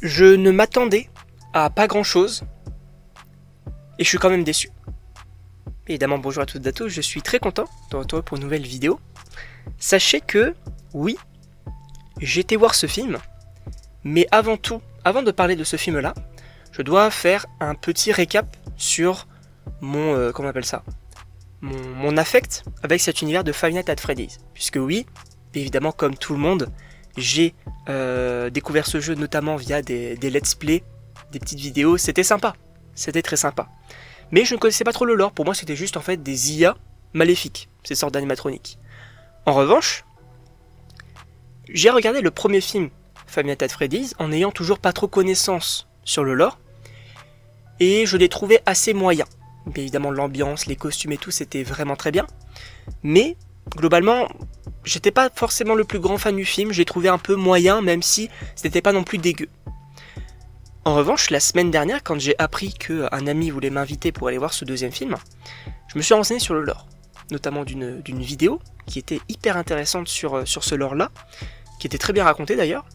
Je ne m'attendais à pas grand chose, et je suis quand même déçu. Évidemment, bonjour à toutes et à tous, je suis très content de retrouver pour une nouvelle vidéo. Sachez que, oui, j'ai été voir ce film, mais avant tout, avant de parler de ce film-là, je dois faire un petit récap sur mon, comment on appelle ça, mon affect avec cet univers de Five Nights at Freddy's. Puisque oui, évidemment, comme tout le monde, j'ai découvert ce jeu notamment via des let's play, des petites vidéos, c'était sympa, c'était très sympa. Mais je ne connaissais pas trop le lore, pour moi c'était juste en fait des IA maléfiques, ces sortes d'animatroniques. En revanche, j'ai regardé le premier film Five Nights at Freddy's en n'ayant toujours pas trop connaissance sur le lore, et je l'ai trouvé assez moyen. Bien évidemment l'ambiance, les costumes et tout c'était vraiment très bien, mais globalement j'étais pas forcément le plus grand fan du film, j'ai trouvé un peu moyen même si c'était pas non plus dégueu. En revanche, la semaine dernière, quand j'ai appris qu'un ami voulait m'inviter pour aller voir ce deuxième film, je me suis renseigné sur le lore, notamment d'une vidéo qui était hyper intéressante sur ce lore-là, qui était très bien racontée d'ailleurs,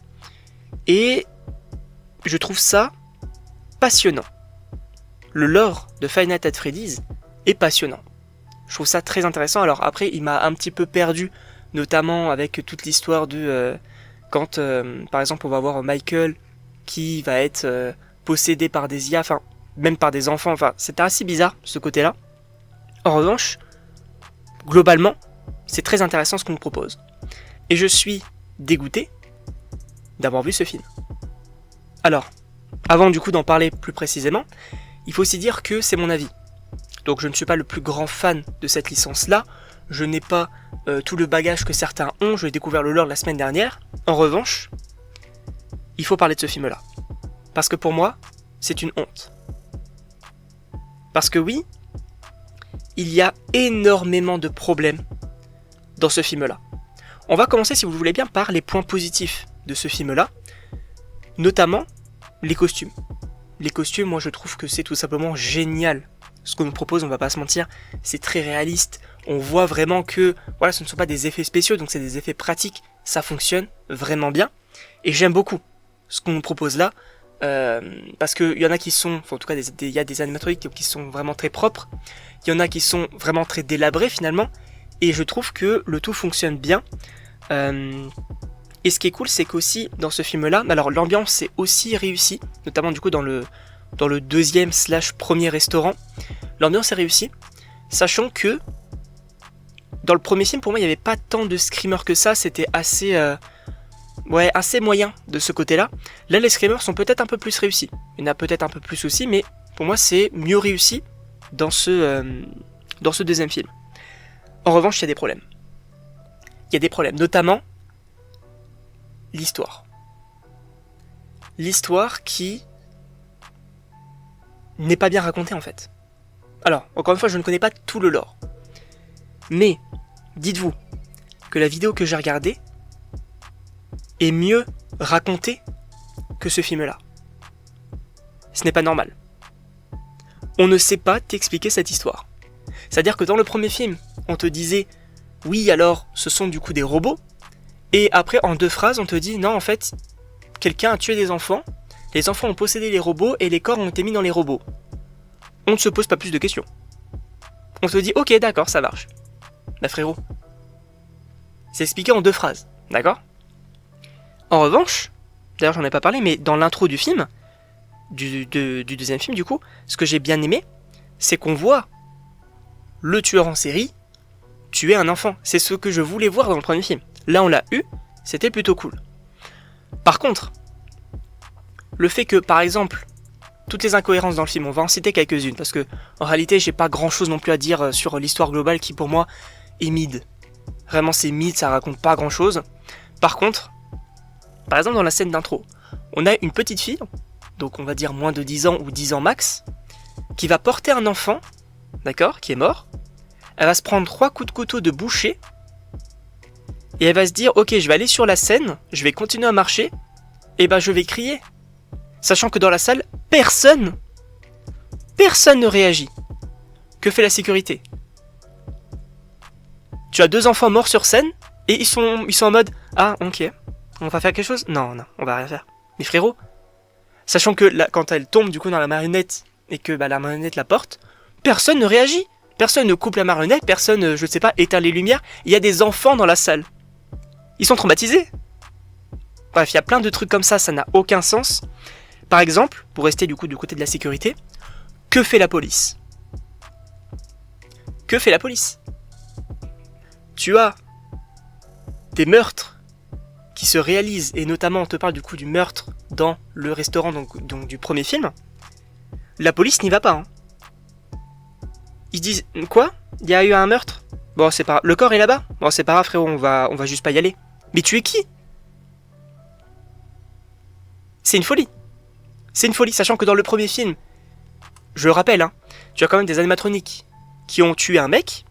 et je trouve ça passionnant. Le lore de Five Nights at Freddy's est passionnant. Je trouve ça très intéressant. Alors après, il m'a un petit peu perdu, notamment avec toute l'histoire de quand, par exemple, on va voir Michael qui va être possédé par des IA, enfin, même par des enfants, enfin, c'était assez bizarre, ce côté-là. En revanche, globalement, c'est très intéressant ce qu'on nous propose. Et je suis dégoûté d'avoir vu ce film. Alors, avant du coup d'en parler plus précisément, il faut aussi dire que c'est mon avis. Donc je ne suis pas le plus grand fan de cette licence-là, je n'ai pas tout le bagage que certains ont, je l'ai découvert le lore la semaine dernière. En revanche, il faut parler de ce film-là. Parce que pour moi, c'est une honte. Parce que oui, il y a énormément de problèmes dans ce film-là. On va commencer, si vous le voulez bien, par les points positifs de ce film-là, notamment les costumes. Les costumes, moi je trouve que c'est tout simplement génial. Ce qu'on nous propose, on va pas se mentir, c'est très réaliste. On voit vraiment que voilà, ce ne sont pas des effets spéciaux, donc c'est des effets pratiques. Ça fonctionne vraiment bien. Et j'aime beaucoup ce qu'on nous propose là, parce qu'il y en a qui sont, enfin, en tout cas il y a des animatroniques qui sont vraiment très propres, il y en a qui sont vraiment très délabrés finalement, et je trouve que le tout fonctionne bien. Et ce qui est cool, c'est qu'aussi dans ce film là, alors l'ambiance est aussi réussie, notamment du coup dans le deuxième / premier restaurant, l'ambiance est réussie, sachant que dans le premier film pour moi il n'y avait pas tant de screamers que ça, c'était assez moyen de ce côté-là. Là, les screamers sont peut-être un peu plus réussis. Il y en a peut-être un peu plus aussi, mais pour moi, c'est mieux réussi dans ce deuxième film. En revanche, il y a des problèmes. Il y a des problèmes, notamment l'histoire. L'histoire qui n'est pas bien racontée, en fait. Alors, encore une fois, je ne connais pas tout le lore. Mais, dites-vous que la vidéo que j'ai regardée est mieux raconté que ce film-là. Ce n'est pas normal. On ne sait pas t'expliquer cette histoire. C'est-à-dire que dans le premier film, on te disait « Oui, alors, ce sont du coup des robots », et après, en 2 phrases, on te dit « Non, en fait, quelqu'un a tué des enfants, les enfants ont possédé les robots, et les corps ont été mis dans les robots. » On ne se pose pas plus de questions. On te dit « Ok, d'accord, ça marche. » Bah frérot, c'est expliqué en 2 phrases, d'accord ? En revanche, d'ailleurs j'en ai pas parlé, mais dans l'intro du film, du deuxième film du coup, ce que j'ai bien aimé, c'est qu'on voit le tueur en série tuer un enfant. C'est ce que je voulais voir dans le premier film. Là on l'a eu, c'était plutôt cool. Par contre, le fait que par exemple, toutes les incohérences dans le film, on va en citer quelques-unes, parce que en réalité j'ai pas grand chose non plus à dire sur l'histoire globale qui pour moi est mid. Vraiment c'est mid, ça raconte pas grand chose. Par contre, par exemple dans la scène d'intro, on a une petite fille, donc on va dire moins de 10 ans ou 10 ans max, qui va porter un enfant, d'accord, qui est mort. Elle va se prendre 3 coups de couteau de boucher, et elle va se dire ok je vais aller sur la scène, je vais continuer à marcher, et ben je vais crier. Sachant que dans la salle, personne ne réagit. Que fait la sécurité ? Tu as 2 enfants morts sur scène, et ils sont en mode ah ok, on va faire quelque chose ? Non, on va rien faire. Mais frérot, Sachant que quand elle tombe du coup dans la marionnette et que la marionnette la porte, personne ne réagit. Personne ne coupe la marionnette, personne, je sais pas, éteint les lumières. Il y a des enfants dans la salle. Ils sont traumatisés. Bref, il y a plein de trucs comme ça n'a aucun sens. Par exemple, pour rester du coup du côté de la sécurité, que fait la police ? Que fait la police ? Tu as des meurtres qui se réalisent, et notamment on te parle du coup du meurtre dans le restaurant donc du premier film. La police n'y va pas. Ils disent quoi ? Il y a eu un meurtre ? Bon, c'est pas grave. Le corps est là-bas ? Bon, c'est pas grave, frérot, on va juste pas y aller. Mais tu es qui ? C'est une folie. C'est une folie, sachant que dans le premier film, je le rappelle, tu as quand même des animatroniques qui ont tué un mec.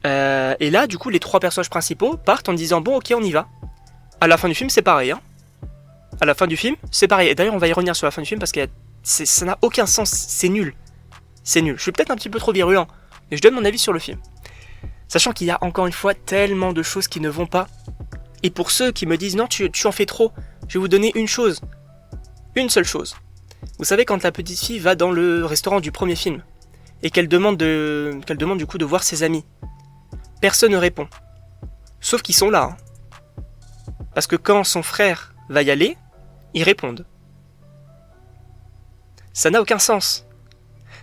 Et là, du coup, les 3 personnages principaux partent en disant bon, ok, on y va. À la fin du film, c'est pareil. À la fin du film, c'est pareil. Et d'ailleurs, on va y revenir sur la fin du film parce que ça n'a aucun sens. C'est nul. C'est nul. Je suis peut-être un petit peu trop virulent, mais je donne mon avis sur le film. Sachant qu'il y a encore une fois tellement de choses qui ne vont pas. Et pour ceux qui me disent non, tu en fais trop, je vais vous donner une chose. Une seule chose. Vous savez, quand la petite fille va dans le restaurant du premier film et qu'elle demande du coup de voir ses amis, personne ne répond. Sauf qu'ils sont là. Parce que quand son frère va y aller, ils répondent. Ça n'a aucun sens.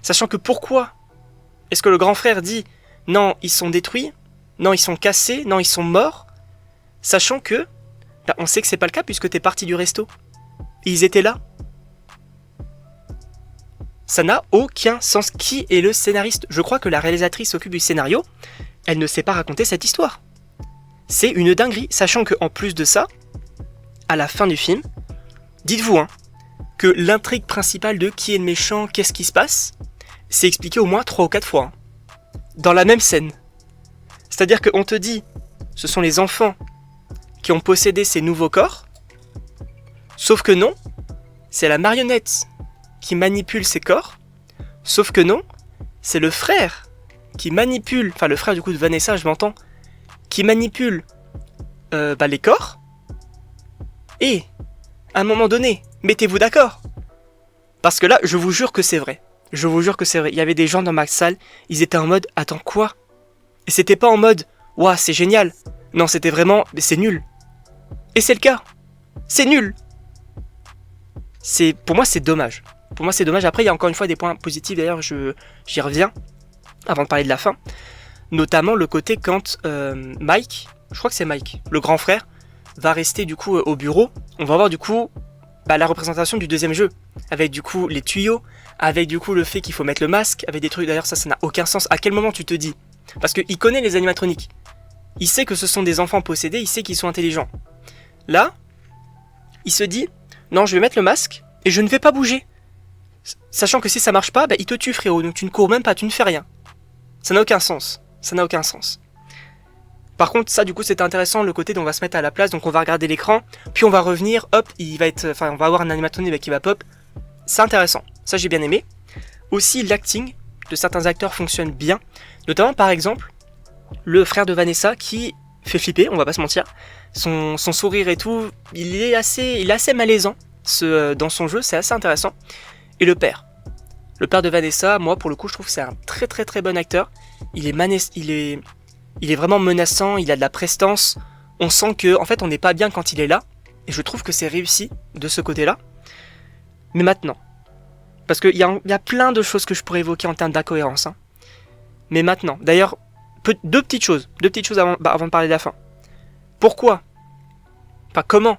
Sachant que pourquoi est-ce que le grand frère dit non, ils sont détruits, non, ils sont cassés, non, ils sont morts, sachant que on sait que c'est pas le cas puisque t'es parti du resto. Et ils étaient là. Ça n'a aucun sens. Qui est le scénariste ? Je crois que la réalisatrice s'occupe du scénario. Elle ne sait pas raconter cette histoire. C'est une dinguerie, sachant que en plus de ça, à la fin du film, dites-vous que l'intrigue principale de qui est le méchant, qu'est-ce qui se passe, c'est expliqué au moins 3 ou 4 fois. Dans la même scène. C'est-à-dire qu'on te dit, ce sont les enfants qui ont possédé ces nouveaux corps, sauf que non, c'est la marionnette qui manipule ces corps, sauf que non, c'est le frère qui manipule, enfin le frère du coup de Vanessa, je m'entends, qui manipule les corps, et à un moment donné, mettez-vous d'accord, parce que là, je vous jure que c'est vrai. Je vous jure que c'est vrai. Il y avait des gens dans ma salle, ils étaient en mode « Attends, quoi ?» Et c'était pas en mode « Ouah, c'est génial !» Non, c'était vraiment « C'est nul !» Et c'est le cas. C'est nul. Pour moi, c'est dommage. Pour moi, c'est dommage. Après, il y a encore une fois des points positifs. D'ailleurs, j'y reviens avant de parler de la fin. Notamment le côté quand Mike, je crois que c'est Mike, le grand frère, va rester du coup au bureau. On va voir du coup la représentation du deuxième jeu. Avec du coup les tuyaux, avec du coup le fait qu'il faut mettre le masque, avec des trucs, d'ailleurs ça n'a aucun sens. À quel moment tu te dis ? Parce qu'il connaît les animatroniques. Il sait que ce sont des enfants possédés, il sait qu'ils sont intelligents. Là, il se dit, non je vais mettre le masque et je ne vais pas bouger. Sachant que si ça marche pas, il te tue frérot, donc tu ne cours même pas, tu ne fais rien. Ça n'a aucun sens. Ça n'a aucun sens. Par contre, ça du coup c'est intéressant, le côté dont on va se mettre à la place, donc on va regarder l'écran, puis on va revenir, hop, on va avoir un animatronique qui va pop. C'est intéressant, ça j'ai bien aimé. Aussi l'acting de certains acteurs fonctionne bien, notamment par exemple le frère de Vanessa qui fait flipper, on va pas se mentir. Son sourire et tout, il est assez malaisant dans son jeu, c'est assez intéressant. Et le père de Vanessa, moi pour le coup je trouve que c'est un très très très bon acteur. Il est vraiment menaçant, il a de la prestance. On sent que en fait on n'est pas bien quand il est là, et je trouve que c'est réussi de ce côté-là. Mais maintenant, parce qu'il y a plein de choses que je pourrais évoquer en termes d'incohérence. Mais maintenant, d'ailleurs, deux petites choses avant de parler de la fin. Pourquoi ? Comment ?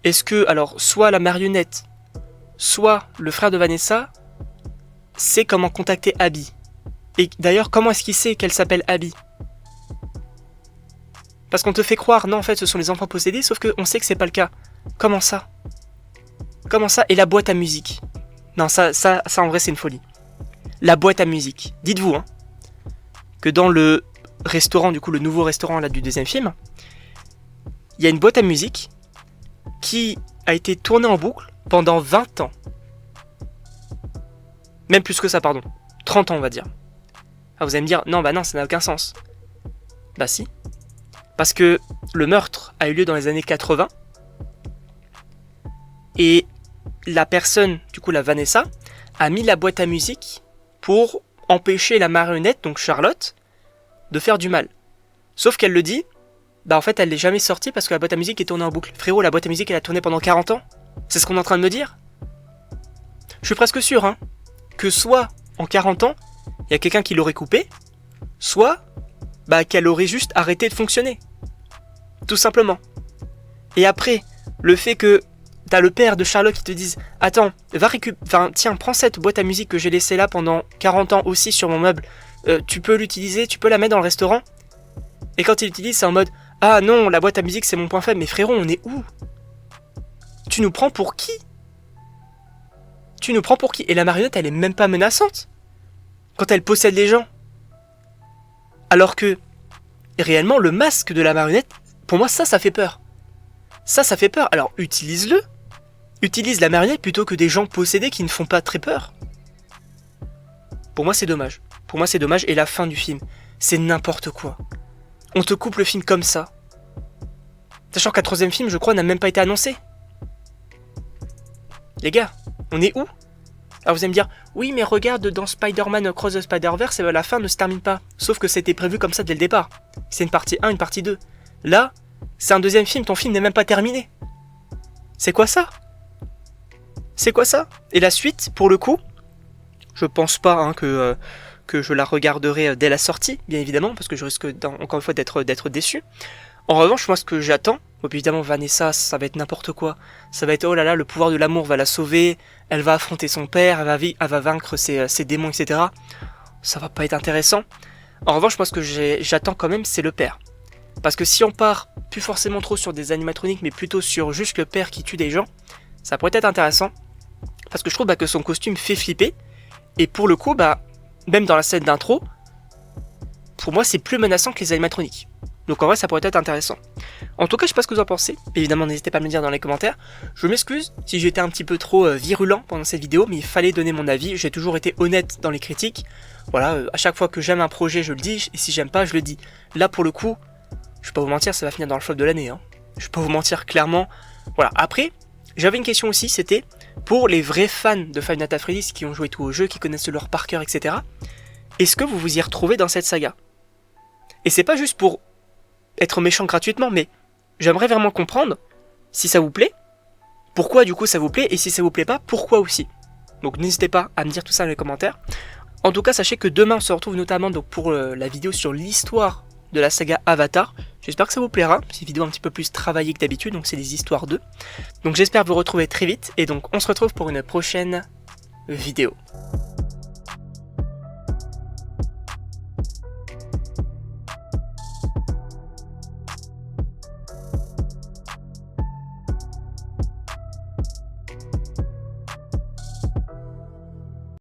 Est-ce que, alors, soit la marionnette, soit le frère de Vanessa, sait comment contacter Abby ? Et d'ailleurs, comment est-ce qu'il sait qu'elle s'appelle Abby ? Parce qu'on te fait croire, non, en fait, ce sont les enfants possédés, sauf qu'on sait que c'est pas le cas. Comment ça ? Comment ça ? Et la boîte à musique ? Non, ça en vrai, c'est une folie. La boîte à musique. Dites-vous, que dans le restaurant, du coup, le nouveau restaurant là du deuxième film, il y a une boîte à musique qui a été tournée en boucle pendant 20 ans. Même plus que ça, pardon. 30 ans, on va dire. Ah, vous allez me dire, non, ça n'a aucun sens. Bah si. Parce que le meurtre a eu lieu dans les années 80. Et la personne, du coup la Vanessa, a mis la boîte à musique pour empêcher la marionnette, donc Charlotte, de faire du mal. Sauf qu'elle le dit, bah en fait elle n'est jamais sortie parce que la boîte à musique est tournée en boucle. Frérot, la boîte à musique elle a tourné pendant 40 ans. C'est ce qu'on est en train de me dire. Je suis presque sûr, hein, que soit en 40 ans, il y a quelqu'un qui l'aurait coupé, soit bah qu'elle aurait juste arrêté de fonctionner. Tout simplement. Et après, le fait que t'as le père de Charlotte qui te dise « Attends, tiens, prends cette boîte à musique que j'ai laissée là pendant 40 ans aussi sur mon meuble, tu peux l'utiliser, tu peux la mettre dans le restaurant ?» Et quand il l'utilise, c'est en mode « Ah non, la boîte à musique c'est mon point faible, mais frérot, on est où ? Tu nous prends pour qui ? Tu nous prends pour qui ? Et la marionnette, elle est même pas menaçante quand elle possède les gens. Alors que, réellement, le masque de la marionnette, pour moi, ça fait peur. Ça fait peur. Alors, utilise-le. Utilise la marionnette plutôt que des gens possédés qui ne font pas très peur. Pour moi, c'est dommage. Pour moi, c'est dommage. Et la fin du film, c'est n'importe quoi. On te coupe le film comme ça. Sachant qu'un troisième film, je crois, n'a même pas été annoncé. Les gars, on est où ? Alors vous allez me dire, oui mais regarde dans Spider-Man Across the Spider-Verse, la fin ne se termine pas. Sauf que c'était prévu comme ça dès le départ. C'est une partie 1, une partie 2. Là, c'est un deuxième film, ton film n'est même pas terminé. C'est quoi ça ? C'est quoi ça ? Et la suite, pour le coup, je pense pas hein, que je la regarderai dès la sortie, bien évidemment, parce que je risque encore une fois d'être déçu. En revanche, moi ce que j'attends, évidemment Vanessa, ça va être n'importe quoi. Ça va être oh là là, le pouvoir de l'amour va la sauver, elle va affronter son père, elle va vaincre ses démons, etc. Ça va pas être intéressant. En revanche, moi ce que j'attends quand même, c'est le père. Parce que si on part plus forcément trop sur des animatroniques, mais plutôt sur juste le père qui tue des gens, ça pourrait être intéressant. Parce que je trouve que son costume fait flipper. Et pour le coup, même dans la scène d'intro, pour moi c'est plus menaçant que les animatroniques. Donc en vrai ça pourrait être intéressant. En tout cas je sais pas ce que vous en pensez, évidemment n'hésitez pas à me le dire dans les commentaires. Je m'excuse si j'ai été un petit peu trop virulent pendant cette vidéo, mais il fallait donner mon avis, j'ai toujours été honnête dans les critiques. Voilà, à chaque fois que j'aime un projet je le dis, et si j'aime pas je le dis. Là pour le coup, je vais pas vous mentir, ça va finir dans le flop de l'année. Hein. Je vais pas vous mentir clairement. Voilà, après, j'avais une question aussi, c'était pour les vrais fans de Five Nights at Freddy's qui ont joué tout au jeu, qui connaissent le lore par cœur, etc. Est-ce que vous vous y retrouvez dans cette saga ? Et c'est pas juste pour être méchant gratuitement, mais j'aimerais vraiment comprendre si ça vous plaît, pourquoi du coup ça vous plaît, et si ça vous plaît pas, pourquoi aussi. Donc n'hésitez pas à me dire tout ça dans les commentaires. En tout cas, sachez que demain on se retrouve notamment donc, pour la vidéo sur l'histoire de la saga Avatar. J'espère que ça vous plaira, c'est une vidéo un petit peu plus travaillée que d'habitude, donc c'est les histoires 2. Donc j'espère vous retrouver très vite, et donc on se retrouve pour une prochaine vidéo.